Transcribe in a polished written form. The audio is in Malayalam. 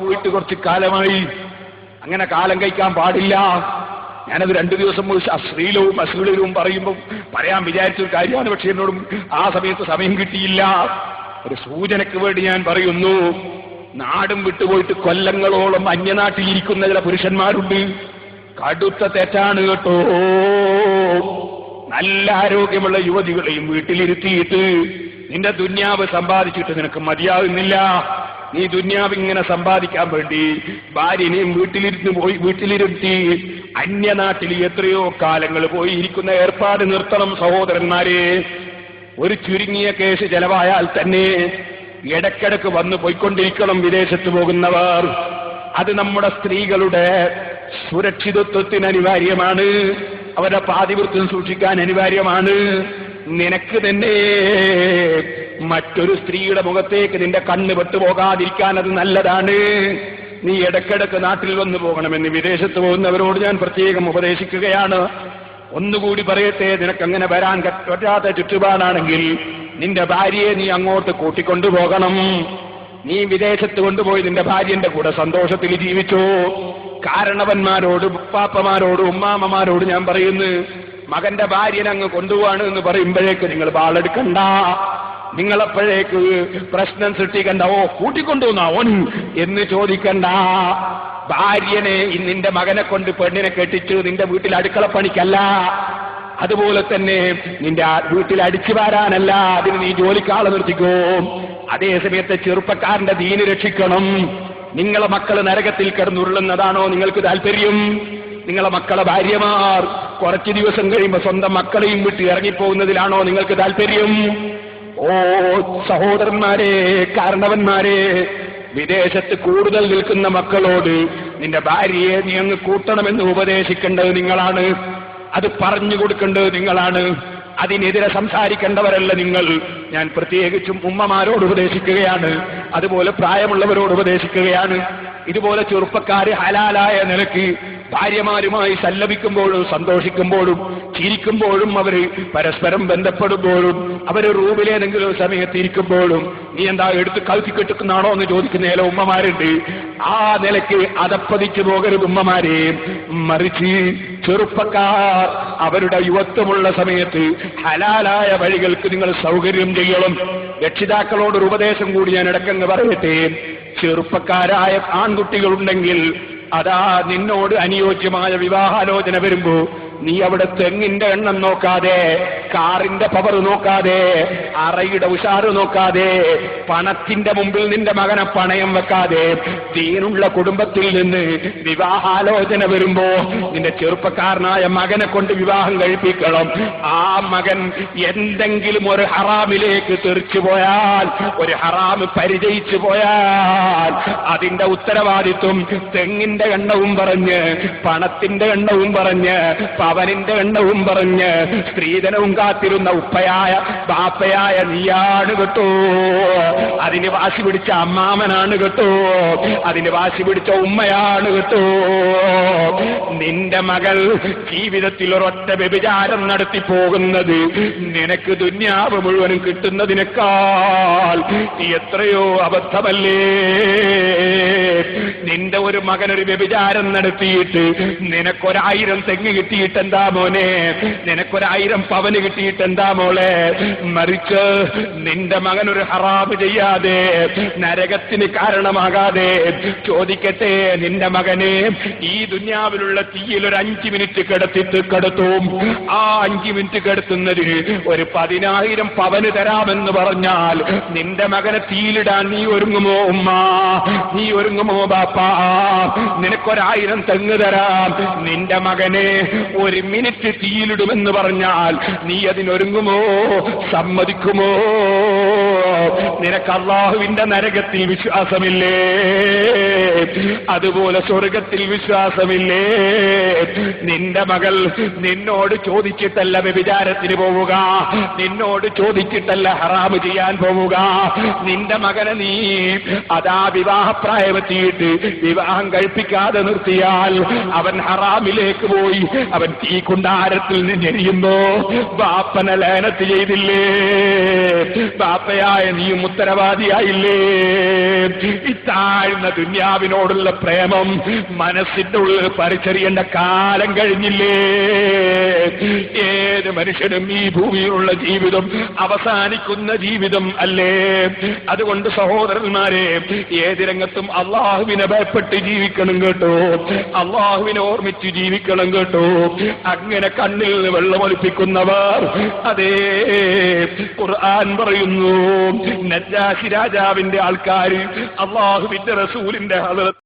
വീട്ടിൽ കുറച്ച് കാലമായി. അങ്ങനെ കാലം കഴിക്കാൻ പാടില്ല. ഞാനത് 2 ദിവസം അശ്ലീലവും അശ്ലീലവും പറയുമ്പോൾ പറയാൻ വിചാരിച്ചൊരു കാര്യമാണ്. പക്ഷെ എന്നോടും ആ സമയത്ത് സമയം കിട്ടിയില്ല. ഒരു സൂചനയ്ക്ക് വേണ്ടി ഞാൻ പറയുന്നു. നാടും വിട്ടുപോയിട്ട് കൊല്ലങ്ങളോളം അന്യനാട്ടിൽ ഇരിക്കുന്ന ചില പുരുഷന്മാരുണ്ട്. കടുത്ത തെറ്റാണ് കേട്ടോ. നല്ല ആരോഗ്യമുള്ള യുവതികളെയും വീട്ടിലിരുത്തിയിട്ട് നിന്റെ ദുന്യാവ് സമ്പാദിച്ചിട്ട് നിനക്ക് മതിയാകുന്നില്ല. നീ ദുന്യാവ് ഇങ്ങനെ സമ്പാദിക്കാൻ വേണ്ടി ഭാര്യനെയും വീട്ടിലിരുത്തി അന്യനാട്ടിൽ എത്രയോ കാലങ്ങൾ പോയി ഇരിക്കുന്ന ഏർപ്പാട് നിർത്തണം സഹോദരന്മാരെ. ഒരു ചുരുങ്ങിയ കേസ് ചെലവായാൽ തന്നെ ഇടയ്ക്കിടയ്ക്ക് വന്നു പോയിക്കൊണ്ടിരിക്കണം വിദേശത്ത് പോകുന്നവർ. അത് നമ്മുടെ സ്ത്രീകളുടെ സുരക്ഷിതത്വത്തിന് അനിവാര്യമാണ്. അവരുടെ പാതിവൃത്യം സൂക്ഷിക്കാൻ അനിവാര്യമാണ്. നിനക്ക് തന്നെ മറ്റൊരു സ്ത്രീയുടെ മുഖത്തേക്ക് നിന്റെ കണ്ണ് പെട്ടുപോകാതിരിക്കാൻ അത് നല്ലതാണ്. നീ ഇടയ്ക്കിടയ്ക്ക് നാട്ടിൽ വന്നു പോകണമെന്ന് വിദേശത്ത് പോകുന്നവരോട് ഞാൻ പ്രത്യേകം ഉപദേശിക്കുകയാണ്. ഒന്നുകൂടി പറയട്ടെ, നിനക്കങ്ങനെ വരാൻ പറ്റാത്ത ചുറ്റുപാടാണെങ്കിൽ നിന്റെ ഭാര്യയെ നീ അങ്ങോട്ട് കൂട്ടിക്കൊണ്ടുപോകണം. നീ വിദേശത്ത് കൊണ്ടുപോയി നിന്റെ ഭാര്യന്റെ കൂടെ സന്തോഷത്തിൽ ജീവിച്ചോ. കാരണവന്മാരോട്, ഉപ്പാപ്പമാരോട്, ഉമ്മാമ്മമാരോട് ഞാൻ പറയുന്നു, മകന്റെ ഭാര്യനെ അങ്ങ് കൊണ്ടുപോവാണ് എന്ന് പറയുമ്പോഴേക്ക് നിങ്ങൾ ബാളെടുക്കണ്ട. നിങ്ങളപ്പോഴേക്ക് പ്രശ്നം സൃഷ്ടിക്കണ്ട. ഓ കൂട്ടിക്കൊണ്ടുവന്നാ ഓൻ എന്ന് ചോദിക്കണ്ട. ഭാര്യനെ നിന്റെ മകനെ കൊണ്ട് പെണ്ണിനെ കെട്ടിച്ചു നിന്റെ വീട്ടിൽ അടുക്കളപ്പണിക്കല്ല. അതുപോലെ തന്നെ നിന്റെ വീട്ടിൽ അടിച്ചു വാരാനല്ല. അതിന് നീ ജോലിക്കാളെ നിർത്തിക്കോ. അതേസമയത്ത് ചെറുപ്പക്കാരന്റെ ദീന് രക്ഷിക്കണം. നിങ്ങളെ മക്കള് നരകത്തിൽ കിടന്നുരുളുന്നതാണോ നിങ്ങൾക്ക് താല്പര്യം? നിങ്ങളെ മക്കളെ ഭാര്യമാർ കുറച്ചു ദിവസം കഴിയുമ്പോൾ സ്വന്തം മക്കളെയും വിട്ട് ഇറങ്ങിപ്പോകുന്നതിലാണോ നിങ്ങൾക്ക് താല്പര്യം? ഓ സഹോദരന്മാരെ, കാരണവന്മാരെ, വിദേശത്ത് കൂടുതൽ നിൽക്കുന്ന മക്കളോട് നിന്റെ ഭാര്യയെ നീ അങ്ങ് കൂട്ടണമെന്ന് ഉപദേശിക്കേണ്ടത് നിങ്ങളാണ്. അത് പറഞ്ഞു കൊടുക്കേണ്ടത് നിങ്ങളാണ്. അതിനെതിരെ സംസാരിക്കേണ്ടവരല്ല നിങ്ങൾ. ഞാൻ പ്രത്യേകിച്ചും ഉമ്മമാരോട് ഉപദേശിക്കുകയാണ്. അതുപോലെ പ്രായമുള്ളവരോട് ഉപദേശിക്കുകയാണ്. ഇതുപോലെ ചെറുപ്പക്കാര് ഹലാലായ നിലയ്ക്ക് ഭാര്യമാരുമായി സല്ലപിക്കുമ്പോഴും സന്തോഷിക്കുമ്പോഴും ചിരിക്കുമ്പോഴും അവര് പരസ്പരം ബന്ധപ്പെടുമ്പോഴും അവര് റൂമിലേതെങ്കിലും സമയത്ത് ഇരിക്കുമ്പോഴും നീ എന്താ എടുത്ത് കഴുത്തി കെട്ടുന്നാണോ എന്ന് ചോദിക്കുന്ന ചില ഉമ്മമാരുണ്ട്. ആ നിലയ്ക്ക് അതപ്പതിച്ചു പോകരുത് ഉമ്മമാരെ. മറിച്ച് ചെറുപ്പക്കാർ അവരുടെ യുവത്വമുള്ള സമയത്ത് ഹലാലായ വഴികൾക്ക് നിങ്ങൾ സൗകര്യം ചെയ്യണം. രക്ഷിതാക്കളോടൊരു ഉപദേശം കൂടി ഞാൻ ഇടയ്ക്കങ്ങ് പറയട്ടെ. ചെറുപ്പക്കാരായ ആൺകുട്ടികളുണ്ടെങ്കിൽ അതാ നിന്നോട് അനുയോജ്യമായ വിവാഹാലോചന വരുമ്പോ നീ അവിടെ തെങ്ങിന്റെ എണ്ണം നോക്കാതെ, കാറിന്റെ പവർ നോക്കാതെ, അറയുടെ ഉഷാറ് നോക്കാതെ, പണത്തിന്റെ മുമ്പിൽ നിന്റെ മകനെ പണയം വെക്കാതെ ദീനുള്ള കുടുംബത്തിൽ നിന്ന് വിവാഹാലോചന വരുമ്പോ നിന്റെ ചെറുപ്പക്കാരനായ മകനെ കൊണ്ട് വിവാഹം കഴിപ്പിക്കണം. ആ മകൻ എന്തെങ്കിലും ഒരു ഹറാമിലേക്ക് തെറിച്ചു പോയാൽ, ഒരു ഹറാമ് പരിചയിച്ചു പോയാൽ അതിന്റെ ഉത്തരവാദിത്വം തെങ്ങിന്റെ എണ്ണവും പറഞ്ഞ്, പണത്തിന്റെ എണ്ണവും പറഞ്ഞ്, പവനിന്റെ എണ്ണവും പറഞ്ഞ് സ്ത്രീധനവും കാത്തിരുന്ന ഉപ്പയായ ബാപ്പയായ നീയാണ് കേട്ടോ. അതിന് വാശി പിടിച്ച അമ്മാമനാണ് കേട്ടോ. അതിന് വാശി പിടിച്ച ഉമ്മയാണ് കേട്ടോ. നിന്റെ മകൾ ജീവിതത്തിൽ ഒരൊറ്റ വ്യഭിചാരം നടത്തി പോകുന്നത് നിനക്ക് ദുന്യാവ് മുഴുവനും കിട്ടുന്നതിനേക്കാൾ എത്രയോ അബദ്ധമല്ലേ. നിന്റെ ഒരു മകനൊരു വ്യഭിചാരം നടത്തിയിട്ട് നിനക്കൊരായിരം തെങ്ങ് കിട്ടിയിട്ട് എന്താ മോനെ, നിനക്കൊരായിരം പവന് കിട്ടിയിട്ട് എന്താ മോളെ? മറിച്ച് നിന്റെ മകനൊരു ഹറാമ് ചെയ്യാതെ, നരകത്തിന് കാരണമാകാതെ, ചോദിക്കട്ടെ, നിന്റെ മകനെ ഈ ദുന്യാവിലുള്ള തീയിൽ ഒരു 5 മിനിറ്റ് കിടത്തും. ആ 5 മിനിറ്റ് കിടത്തുന്നതിന് ഒരു 10,000 പവന് തരാമെന്ന് പറഞ്ഞാൽ നിന്റെ മകനെ തീയിലിടാൻ നീ ഒരുങ്ങുമോ ഉമ്മ? നീ ഒരുങ്ങുമോ ബാപ്പാ? നിനക്കൊരായിരം തെങ്ങ് തരാം. നിന്റെ മകനെ 1 മിനിറ്റ് തീയിലിടുമെന്ന് പറഞ്ഞാൽ നീ അതിനൊരുങ്ങുമോ? സമ്മതിക്കുമോ? നിനക്ക് അല്ലാഹുവിന്റെ നരകത്തിൽ വിശ്വാസമില്ലേ? അതുപോലെ സ്വർഗത്തിൽ വിശ്വാസമില്ലേ? നിന്റെ മകൾ നിന്നോട് ചോദിച്ചിട്ടല്ല വ്യഭിചാരത്തിന് പോവുക, നിന്നോട് ചോദിച്ചിട്ടല്ല ഹറാമ് ചെയ്യാൻ പോവുക. നിന്റെ മകനെ നീ അതാ വിവാഹപ്രായമെത്തിയിട്ട് വിവാഹം കഴിപ്പിക്കാതെ നിർത്തിയാൽ അവൻ ഹറാമിലേക്ക് പോയി, അവൻ തീ കുണ്ടാരത്തിൽ നിന്ന് എരിയുമ്പോ ബാപ്പനെ ലേനത്ത് ചെയ്തില്ലേ? ബാപ്പയായ നീയും ഉത്തരവാദിയായില്ലേ? ഈ താഴ്ന്ന ദുന്യാവിനോടുള്ള പ്രേമം മനസ്സിന്റെ ഉള്ളിൽ പറിച്ചെറിയേണ്ട കാലം കഴിഞ്ഞില്ലേ? ഏത് മനുഷ്യനും ഈ ഭൂമിയിലുള്ള ജീവിതം അവസാനിക്കുന്ന ജീവിതം അല്ലേ? അതുകൊണ്ട് സഹോദരന്മാരെ, ഏത് രംഗത്തും അള്ളാഹുവിനെ ഭയപ്പെട്ട് ജീവിക്കണം കേട്ടോ, അള്ളാഹുവിനെ ഓർമ്മിച്ച് ജീവിക്കണം കേട്ടോ. അങ്ങനെ കണ്ണിൽ നിന്ന് വെള്ളമൊലിപ്പിക്കുന്നവർ, അതേ ഖുർആൻ പറയുന്നു, നജ്ജാശി രാജാവിന്റെ ആൾക്കാർ അള്ളാഹുവിന്റെ റസൂലിന്റെ ഹദറത്ത്